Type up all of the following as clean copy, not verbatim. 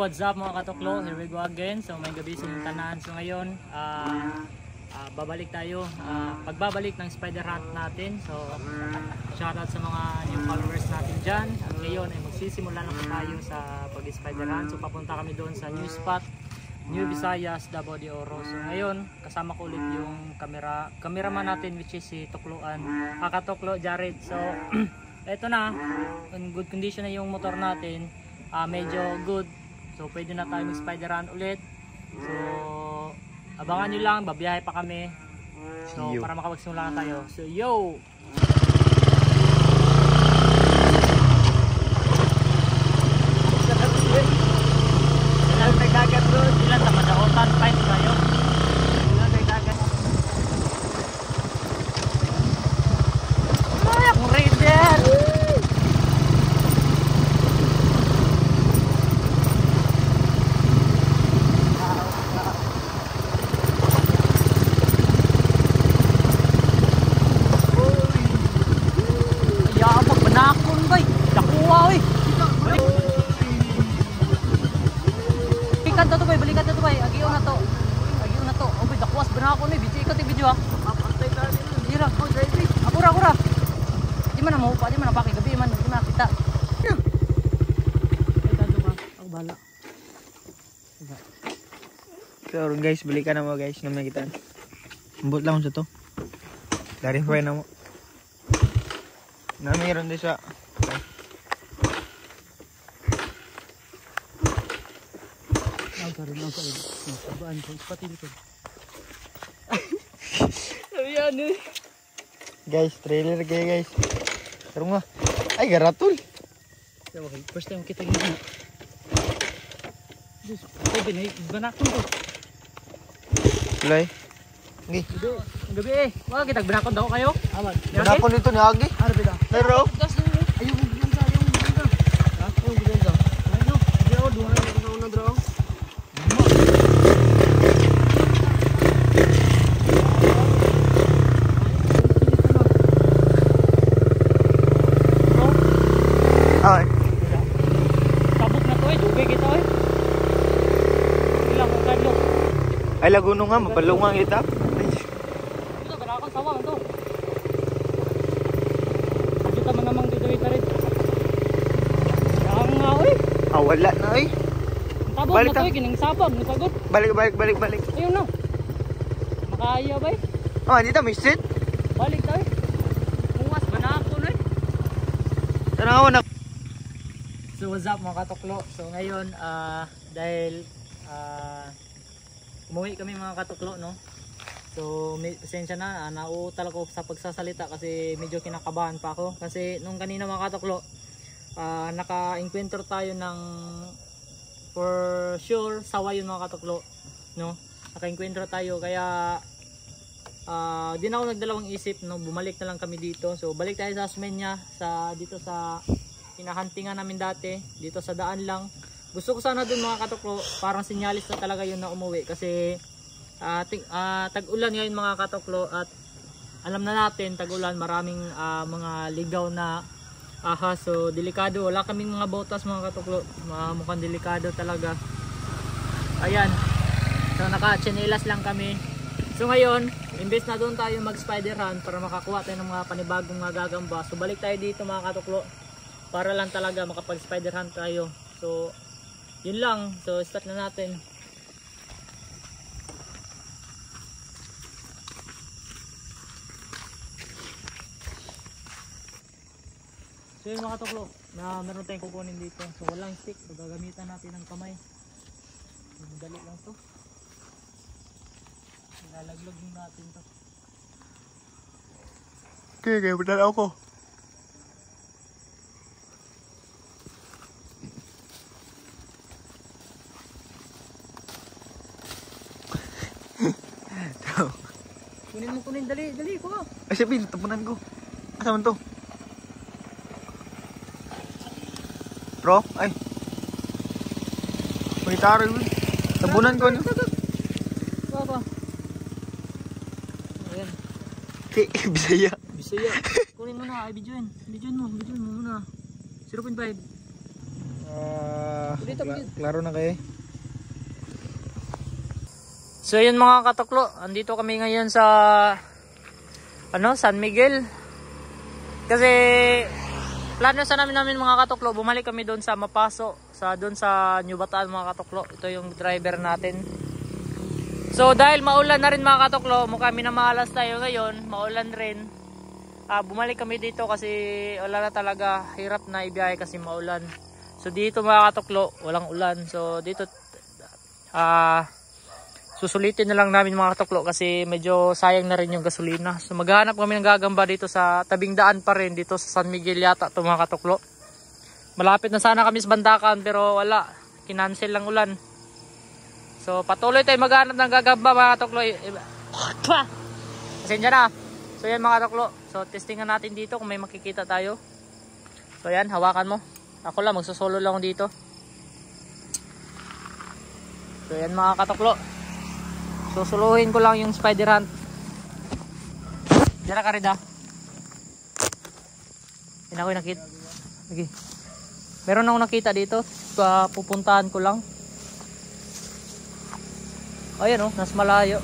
what's up mga katuklo? Here we go again. So may gabi sa tanan. So ngayon, babalik tayo. Pagbabalik ng spider hunt natin. So shoutout sa mga new followers natin dyan. At ngayon ay magsisimula na po tayo sa pag-spider hunt. So papunta kami doon sa new spot, New Visayas, Davao de Oro. So ngayon, kasama ko ulit yung cameraman natin, which is si Tukloan, Katuklo Jared. So eto na, in good condition na yung motor natin, medyo good. So pwede na tayo mag-spider hunt ulit. So abangan nyo lang, babiyahe pa kami. So para makapagsimula na tayo. So yo! Ilan nagdagat doon? Ilan na madaotan? Fine tayo. Ilan nagdagat? Ay, akong raider! Balikan to bay, agiyo na to. Agiyo na to. Oy, dakwas bana ako ni video ikat video ha. Apantay ta ni. Dira, ko drive. Akura. Di man mo pa, di man pa kay gabi man di man kita. Ay tanto ba? Ako bala. So guys, balikan na mo guys, naman kita. Ambot lang sa to. Clarify na mo. Na mayroon din sa Sabaan ko, pati dito. Sabi yan eh. guys, trailer kayo guys. Pero nga, ay garatol. First time kita gini. Just, pwede na, banakon ko. Tulay. Gi. Gabi eh, wala kitag banakon daw kayo? Aman. Banakon dito ni Agi. Ano ba? Pero, Ayun, yung sa. Ha? Yung bigyan daw. Ano? Bigyan duha na una draw. ay. Sabog na to eh, dugay kita eh. Ilang ang kadlo. Ay laguno nga, mapalungan kita. Ito, banakon sawang to. Kita man namang dito rin. Yang nga eh. Wala na ay. Tabog na to eh, kining sabog, nasagot. Balik. Ayun na. Makaya ba eh? Dito may street. Balik tayo. Muwas ba na ako na eh? Tanawa na. So what's up mga katuklo? So ngayon, dahil umuwi kami mga katuklo, no? So pasensya na, nauutal ako sa pagsasalita kasi medyo kinakabahan pa ako. Kasi nung kanina mga katuklo, naka-encounter tayo ng for sure sawa yun mga katuklo, no? Naka-encounter tayo kaya di na ako nagdalawang isip, no? Bumalik na lang kami dito. So balik tayo sa Asmeña, dito sa hinahuntingan namin dati, dito sa daan lang. Gusto ko sana dun mga katuklo, parang sinyalis na talaga yun na umuwi kasi tag-ulan ngayon mga katuklo at alam na natin tag-ulan, maraming mga ligaw na ahas. So delikado, wala kaming mga botas mga katuklo, mukhang delikado talaga. Ayan, so naka-chinelas lang kami. So ngayon, imbes na doon tayo mag-spider hunt para makakuha tayo ng mga panibagong mga gagamba, so balik tayo dito mga katuklo para lang talaga makapag-spider hunt tayo. So yun lang, so start na natin. So yun mga katuklo, na meron tayong kukunin dito. So walang stick, so gagamitan natin ng kamay. So, madali lang to. Lalaglag natin to. Okay, benar ako. Kunin, dali ko. Ay sabihin, tapunan ko. Asa man to? Bro, ay. Pagitaro yun. Tabunan ko. Baba. Ayan. Okay, Bisaya. Kunin mo na, ay videoin mo muna. 0.5. Klaro na kayo. So yun mga katuklo, andito kami ngayon sa San Miguel. Kasi plano sa namin mga katuklo, bumalik kami doon sa Mapaso, doon sa New Bataan mga katuklo. Ito yung driver natin. So dahil maulan na rin mga katuklo, mukha minamalas tayo ngayon, maulan rin. Bumalik kami dito kasi wala na talaga, hirap na ibiyahe kasi maulan. So dito mga katuklo, walang ulan. So dito susulitin na lang namin mga katuklo kasi medyo sayang na rin yung gasolina. So maghahanap kami ng gagamba dito sa tabing daan pa rin dito sa San Miguel yata ito mga katuklo. Malapit na sana kami sa Bandakan pero wala, kinancel lang ulan. So patuloy tayo maghahanap ng gagamba mga katuklo. Pasensya na. So yan mga katuklo. So testingan natin dito kung may makikita tayo. So yan, hawakan mo. Ako lang, magsusolo lang ako dito. So yan mga katuklo. Susuluhin ko lang yung spider hunt. Diyan na ka rin ah. Yan ako yung nakita. Okay. Meron akong nakita dito. Pupuntahan ko lang. Ayan oh, nas malayo.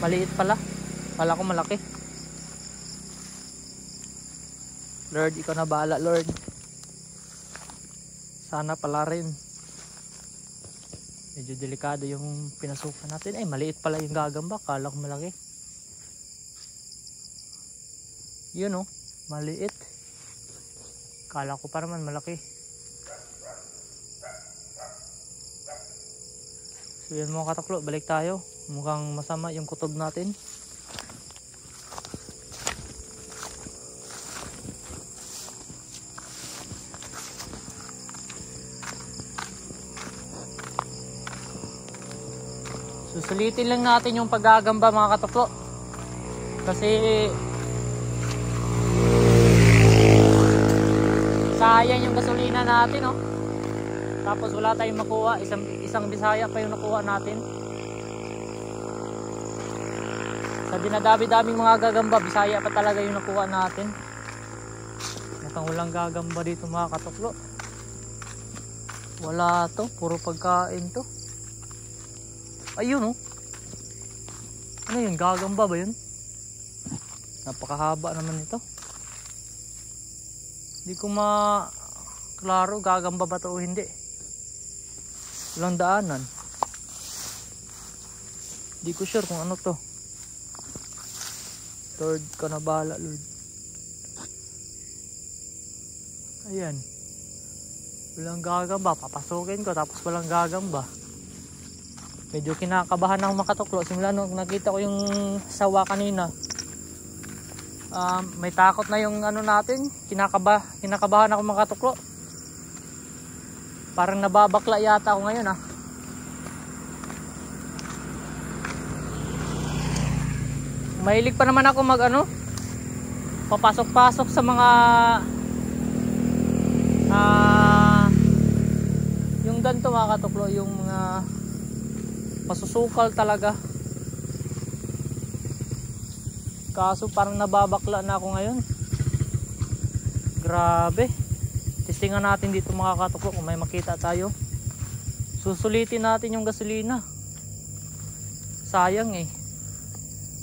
Maliit pala. Kala ko malaki. Lord, ikaw na bahala Lord. Sana pala rin. Medyo delikado yung pinasukan natin. Ay, maliit pala yung gagamba. Kala ko malaki. Yun oh, maliit. Kala ko pa naman malaki. So yan mga katuklo, balik tayo. Mukhang masama yung kutob natin. Susulitin lang natin yung paggagamba mga katuklo. Kasi sayang yung gasolina natin oh. Tapos wala tayong makuha, isang Bisaya pa yung nakuha natin. Sa dinadami-daming mga gagamba, Bisaya pa talaga yung nakuha natin. Mukhang walang gagamba dito mga katuklo. Wala to, puro pagkain to. Ayun oh. Ano yun? Gagamba ba yun? Napakahaba naman ito. Hindi ko maklaro gagamba ba ito o hindi. Walang daanan. Hindi ko sure kung ano to. Lord, ka na bahala Lord. Ayan. Walang gagamba. Papasukin ko tapos walang gagamba. Medyo kinakabahan ako makatuklo. Simula nung nakita ko yung sawa kanina. May takot na yung ano natin. Kinakabahan ako makatuklo. Parang nababakla yata ako ngayon ah. Mahilig pa naman ako papasok-pasok sa mga yung ganito mga katuklo, yung mga masusukal talaga. Kaso parang nababakla na ako ngayon. Grabe. Testingan natin dito mga katuklo kung may makita tayo. Susulitin natin yung gasolina. Sayang eh.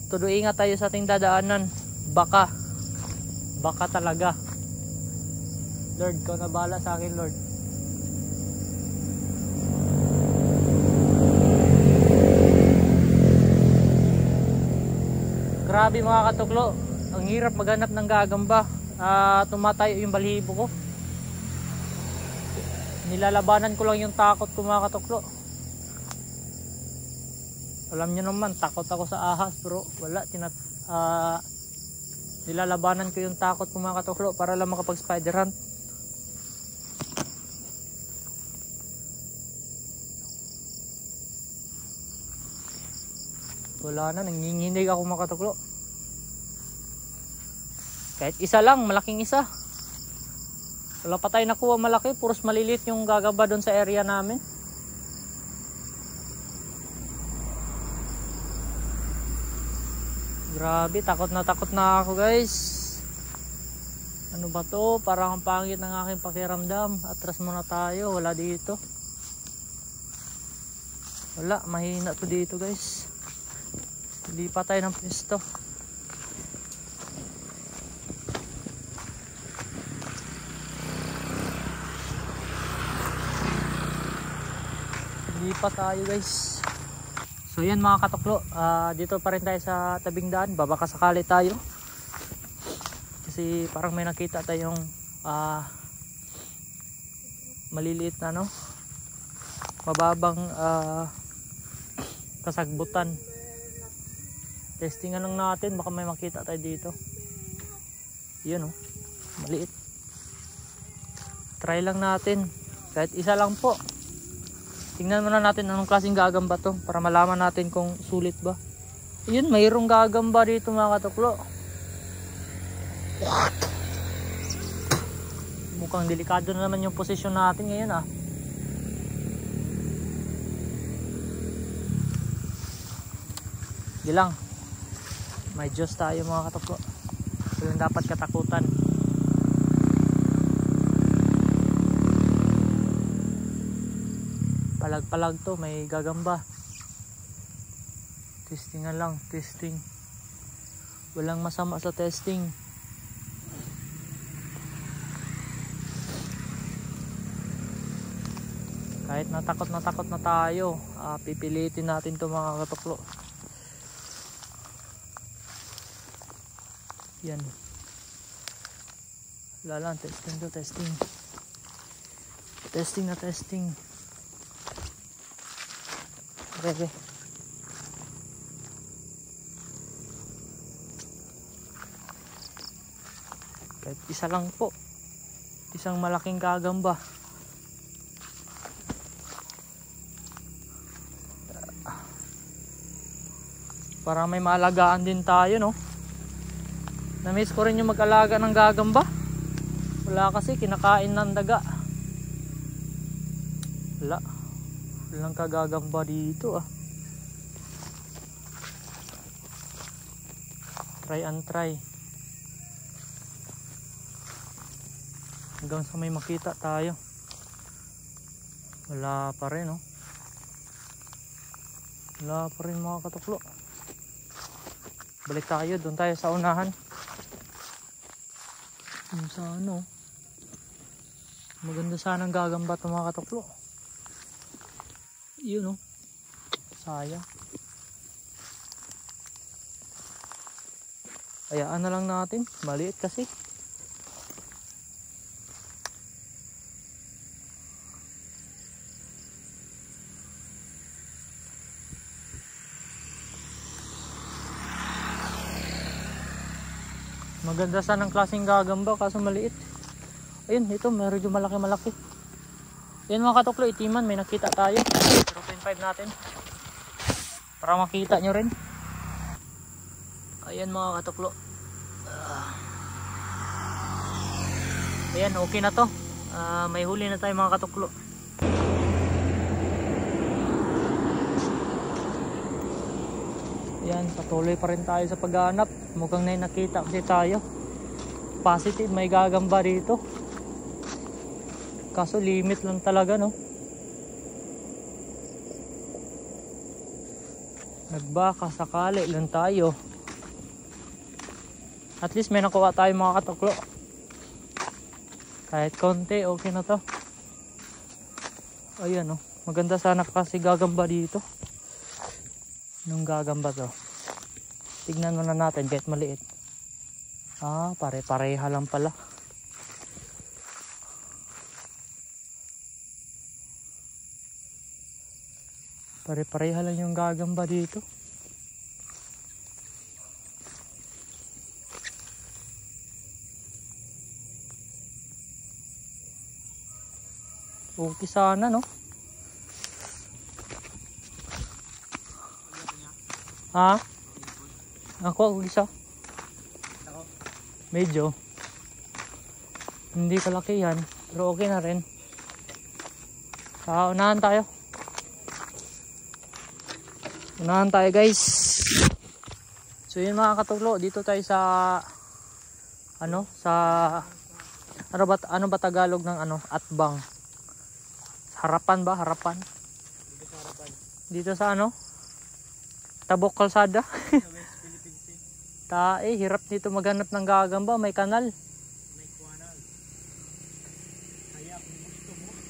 Todo ingat tayo sa ating dadaanan. Baka talaga. Lord, ikaw na bahala sa akin Lord. Grabe mga katuklo, ang hirap maghanap ng gagamba. Tumatayo yung balihibo ko. Nilalabanan ko lang yung takot ko mga katuklo. Alam nyo naman, takot ako sa ahas pero wala. Nilalabanan ko yung takot ko mga katuklo para lang makapag spider hunt. Wala na, nanginginig ako mga katuklo. Kahit isa lang, malaking isa. Wala pa tayo nakuha malaki, puros malilit yung gagamba doon sa area namin. Grabe, takot na ako guys. Ano ba to? Parang ang pangit ng aking pakiramdam. Atras muna tayo. Wala dito. Wala. Mahina to dito guys. Hindi pa tayo ng pwesto. Hindi pa tayo guys. So yan mga katuklo. Dito pa rin tayo sa tabing daan. Babaka sakali tayo. Kasi parang may nakita tayong maliliit na mababang kasagbutan. Testingan lang natin, baka may makita tayo dito. Yun maliit. Try lang natin, kahit isa lang po. Tingnan muna natin anong klaseng gagamba to para malaman natin kung sulit ba. Yun, mayroong gagamba dito mga katuklo. Mukhang delikado na naman yung posisyon natin ngayon Di lang. May Diyos tayo mga katuklo. Walang dapat katakutan. Palag-palag to, may gagamba. Testingan lang, testing. Walang masama sa testing. Kahit natakot na tayo, pipilitin natin to mga katuklo. Yan. Wala lang, testing to, testing. Testing na testing. Okay. Kahit isa lang po. Isang malaking gagamba. Para may maalagaan din tayo Na-miss ko rin yung mag-alaga ng gagamba. Wala kasi, kinakain ng daga. Walang kagagamba dito Try and try. Hanggang sa may makita tayo. Wala pa rin Wala pa rin mga katuklo. Balik tayo, doon tayo sa unahan. Sa maganda sanang gagamba ito mga katuklo. Yun sayang. Hayaan na lang natin, maliit kasi. Maganda sanang klaseng gagamba kaso maliit. Ayun, ito medyo malaki. Yan mga katuklo, itiman, may nakita tayo. 0.5 natin. Para makita nyo rin. Ayan mga katuklo. Ayan, okay na to. May huli na tayo mga katuklo. Ayan, patuloy pa rin tayo sa paghahanap. Mukhang na nakita kasi tayo. Positive, may gagamba dito. Kaso limit lang talaga Nagbaka sakali lang tayo. At least may nakuha tayo mga katuklo. Kahit konti, okay na to. Ayan maganda sana kasi gagamba dito. Nung gagamba to. Tignan muna natin kahit maliit. Pare-pareha lang pala. Pare-pareha lang yung gagamba dito. Okay sana Ako isa. Medyo. Hindi kalaki yan. Pero okay na rin. Unahan tayo. Unahan tayo guys. So yun mga katuklo. Dito tayo sa ano sa ano ba Tagalog ng ano atbang? Harapan ba? Harapan? Dito sa ano? Tabok Kalsada. Hirap dito maghanap ng gagamba, may kanal.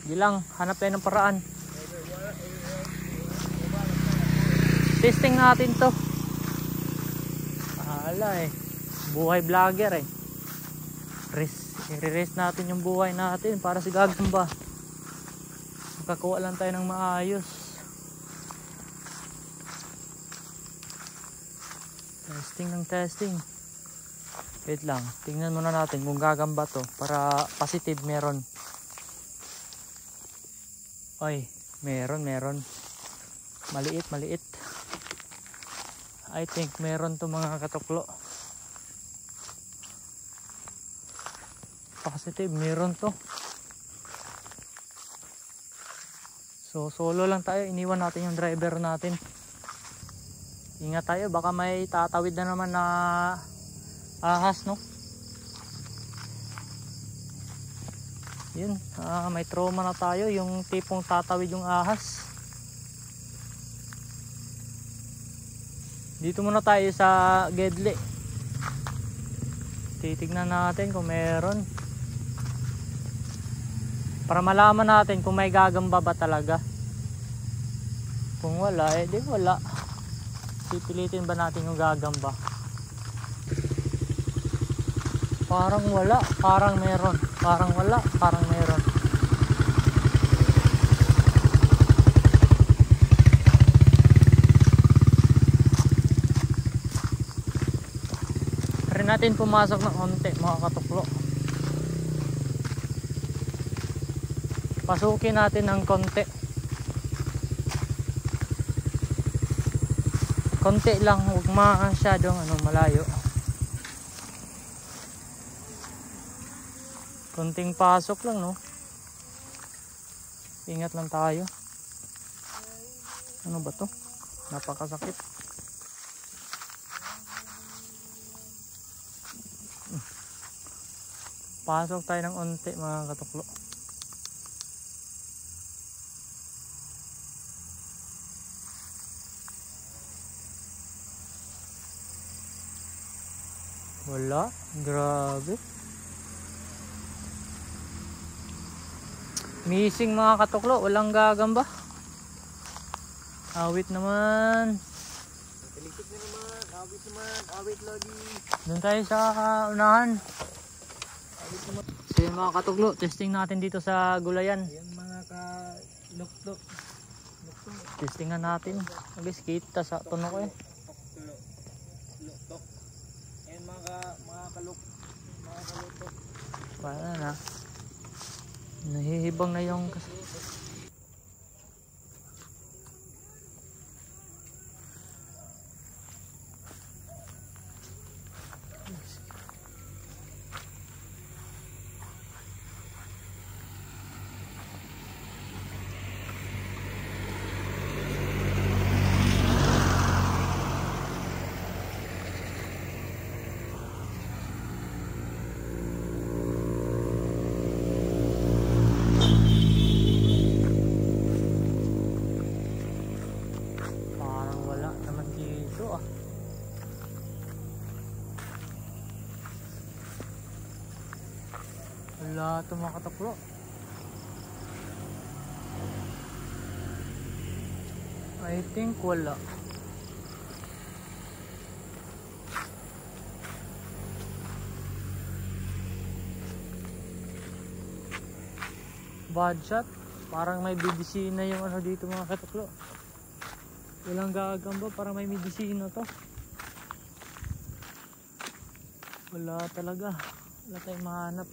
Di lang, hanap tayo ng paraan. Testing natin to. Buhay vlogger i-rest natin yung buhay natin para sa gagamba. Makakuha lang tayo ng maayos. Testing. Wait lang, tingnan muna natin kung gagamba to para positive meron. Ay, meron. Maliit. I think meron to mga katuklo. Positive, meron to. So, solo lang tayo. Iniwan natin yung driver natin. Ingat tayo, baka may tatawid na naman na ahas, no? Yun, may trauma na tayo, yung tipong tatawid yung ahas. Dito muna tayo sa Gedli. Titignan natin kung meron, para malaman natin kung may gagamba ba talaga. Kung wala, di wala. Pipilitin ba natin yung gagamba? Parang wala, parang meron. Parang wala, parang meron. Try natin pumasok ng konti mga katuklo. Pasukin natin ng konti. Konti lang, huwag masyadong malayo. Konting pasok lang, no? Ingat lang tayo. Ano ba to? Napakasakit. Pasok tayo ng unti mga katuklo. Wala, grabe. Missing mga katuklo, walang gagamba. Awit naman. Tiliktik na naman, awit lagi. Doon tayo sa unahan. So yun mga katuklo, testing natin dito sa gulayan. Ayan mga ka-luktok. Testingan natin. Guys, kita sa tunog ko Luktok. Ayan mga kaluktok. Paano na? Nahihibang na yung kasi. Wala ito mga katuklo. I think wala. Bad shot. Parang may medisina yung dito mga katuklo. Walang gagamba, parang may medisina to. Wala talaga. Wala tayong mahanap.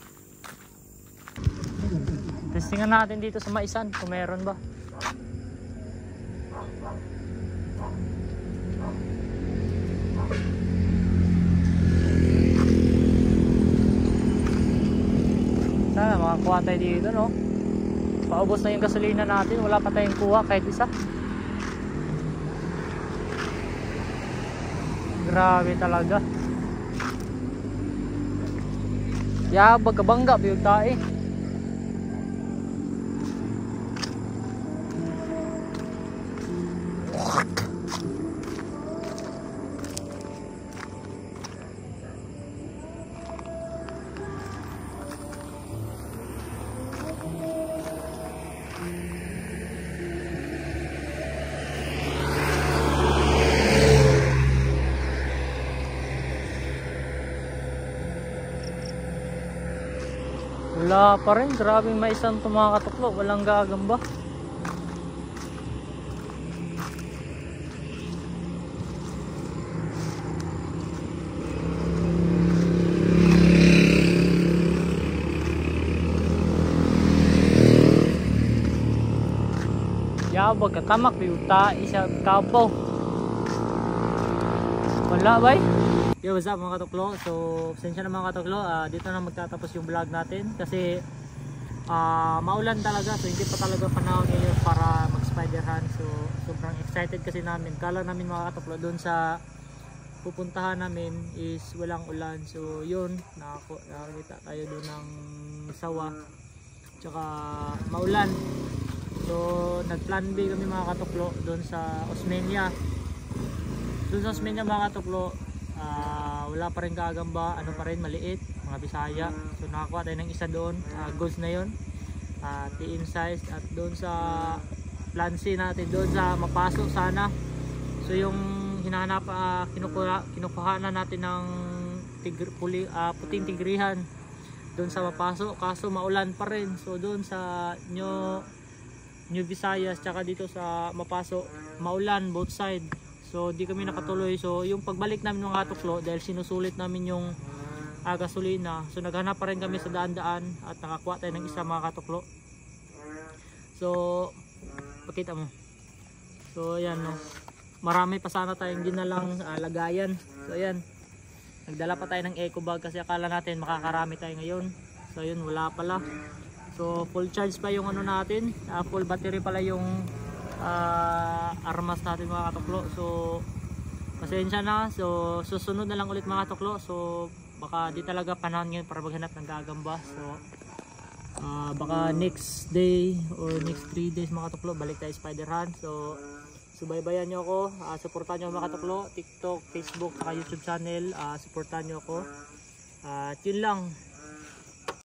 Testingan natin dito sa maisan kung meron ba. Sana makakuha tayo dito, no? Paubos na yung gasolina natin, wala pa tayong kuha kahit isa. Grabe talaga. Yabag kabangga biyog tae. Wala pa rin, grabe may isang mga katuklo, walang gagamba. Yabag katamak biuta isa kabaw. Wala bay. Yo, what's up mga katuklo? So, pasensya na mga katuklo, dito na magtatapos yung vlog natin kasi maulan talaga, so hindi pa talaga panahon ngayon para mag spider hunt. So, sobrang excited kasi namin. Kala namin mga katuklo doon sa pupuntahan namin is walang ulan. So, yun, nakakita tayo doon ng sawa tsaka maulan. So, nag-plan B kami mga katuklo doon sa Osmeña. Doon sa Osmeña mga katuklo, wala pa rin gagamba, ano pa rin, maliit, mga Bisaya. So nakakuha tayo ng isa doon, goods na yun, TN size. At doon sa plan C natin, doon sa Mapaso sana. So yung hinahanap, kinukuha na natin ng puting tigrihan doon sa Mapaso, kaso maulan pa rin. So doon sa New Visayas tsaka dito sa Mapaso, maulan both side. So di kami nakatuloy. So yung pagbalik namin mga katuklo, dahil sinusulit namin yung gasolina, so naghanap pa rin kami sa daan-daan at nakakuha tayo ng isa mga katuklo. So pakita mo. So ayan, no, marami pa sana tayong ginalang lagayan. So ayan, nagdala pa tayo ng eco bag kasi akala natin makakarami tayo ngayon. So yun, wala pala. So full charge pa yung ano natin, full battery pala yung armas natin mga katuklo. So pasensya na, so susunod na lang ulit mga katuklo. So baka di talaga panahon ngayon para maghanap ng gagamba. So baka next day or next 3 days mga katuklo balik tayo spider hunt. So subaybayan nyo ako, supportan nyo mga katuklo, TikTok, Facebook, saka YouTube channel, supportan nyo ako. At yun lang.